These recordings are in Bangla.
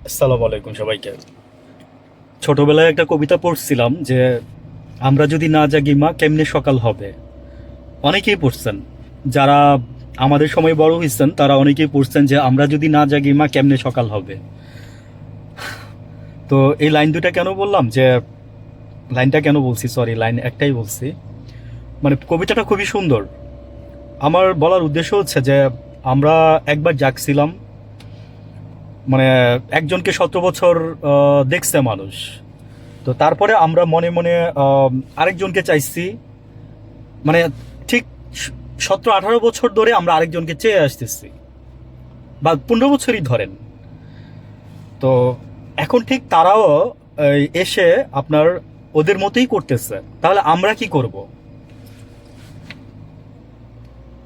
আসসালামু আলাইকুম সবাইকে। ছোটবেলায় একটা কবিতা পড়ছিলাম যে আমরা যদি না জাগি মা কেমনে সকাল হবে। অনেকেই পড়ছেন, যারা আমাদের সময় বড় হয়েছেন তারা অনেকেই পড়ছেন যে আমরা যদি না জাগি মা কেমনে সকাল হবে। তো এই লাইন দুটা কেন বললাম, যে লাইনটা কেন বলছি, সরি লাইন একটাই বলছি, মানে কবিতাটা খুবই সুন্দর। আমার বলার উদ্দেশ্য হচ্ছে যে আমরা একবার জাগছিলাম, মানে একজনকে 17 বছর দেখছে মানুষ। তো তারপরে আমরা মনে মনে আরেকজনকে চাইছি, মানে ঠিক 17-18 বছর ধরে আমরা আরেকজনকে চেয়ে আসতেছি, বা 15 বছরই ধরেন। তো এখন ঠিক তারাও এসে আপনার ওদের মতোই করতেছে, তাহলে আমরা কি করব?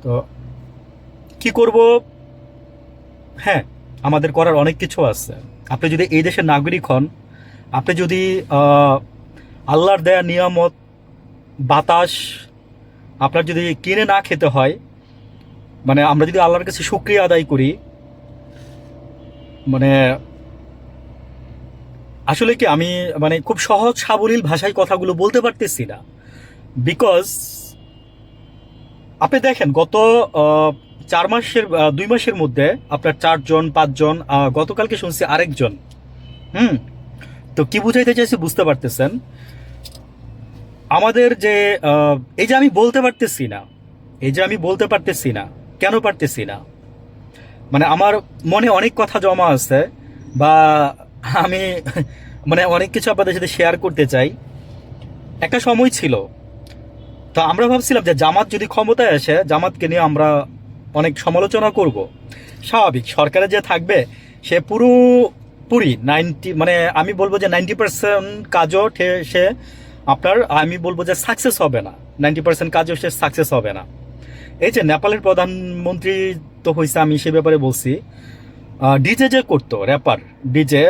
তো কি করব? হ্যাঁ, আমাদের করার অনেক কিছু আছে। আপনি যদি এই দেশের নাগরিক হন, আপনি যদি আহ, আল্লাহর দেয়া নিয়ামত বাতাস আপনার যদি কিনে না খেতে হয়, মানে আমরা যদি আল্লাহর কাছে শুকরিয়া আদায় করি, মানে আসলে কি আমি মানে খুব সহজ সাবলীল ভাষায় কথাগুলো বলতে পারতেছি না, বিকজ আপনি দেখেন গত 4 মাসের 2 মাসের মধ্যে আপনার 4 জন 5 জন, গতকালকে শুনছি আরেকজন। হুম। তো কি বুঝাইতে চাইছি বুঝতে পারতেছেন? আমাদের যে এই যে আমি বলতে পারতেছি না, এই যে আমি বলতে পারতেছি না, কেন পারতেছি না? মানে আমার মনে অনেক কথা জমা আছে, বা আমি মানে অনেক কিছু আপনাদের সাথে শেয়ার করতে চাই। একটা সময় ছিল, তো আমরা ভাবছিলাম যে জামাত যদি ক্ষমতায় আসে, জামাতকে নিয়ে আমরা অনেক সমালোচনা করব। স্বাভাবিক, সরকারে যে থাকবে সে পুরোপুরি 90, মানে আমি বলবো যে 90% কাজও সে আপনার, আমি বলবো যে সাকসেস হবে না। 90% কাজও সে সাকসেস হবে না। এই যে নেপালের প্রধানমন্ত্রী তো হয়েছে, আমি সে ব্যাপারে বলছি। ডিজে যে করতো র্যাপার, ডিজে,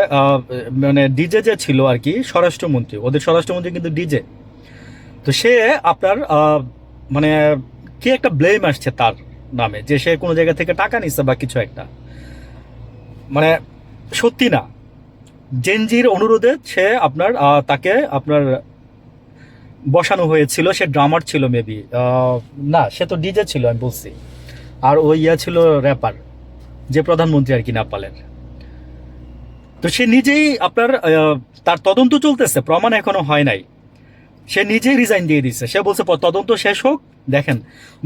মানে ডিজে যে ছিল আর কি স্বরাষ্ট্রমন্ত্রী, ওদের স্বরাষ্ট্রমন্ত্রী কিন্তু ডিজে। তো সে আপনার মানে কি একটা ব্লেম আসছে তার নামে, যে সে কোনো জায়গা থেকে টাকা নিচ্ছে বা কিছু একটা, মানে সত্যি না। জেনজির অনুরোধে সে আপনার তাকে আপনার বসানো হয়েছিল, সে ড্রামার ছিল মেবি, না সে তো ডিজে ছিল আমি বলছি। আর ওই ইয়া ছিল র্যাপার, যে প্রধানমন্ত্রী আর কি নেপালের। তো সে নিজেই আপনার তার তদন্ত চলতেছে, প্রমাণ এখনো হয় নাই। সে নিজেই রিজাইন দিয়ে দিচ্ছে, সে বলছে তদন্ত শেষ হোক। দেখেন,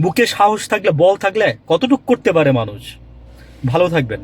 বুকে সাহস থাকলে, বল থাকলে কতটুক করতে পারে মানুষ। ভালো থাকবেন।